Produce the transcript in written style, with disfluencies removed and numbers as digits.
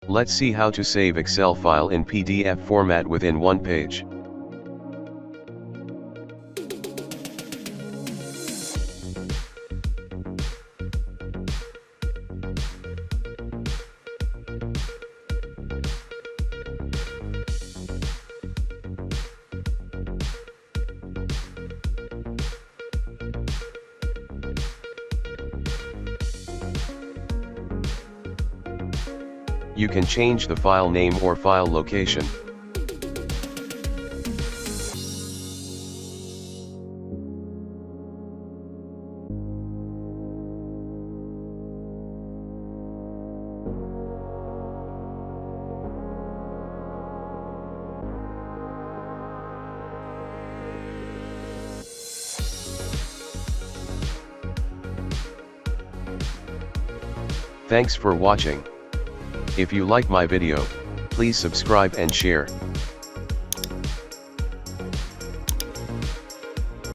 Let's see how to save Excel file in PDF format within one page. You can change the file name or file location. Thanks for watching. If you like my video, please subscribe and share.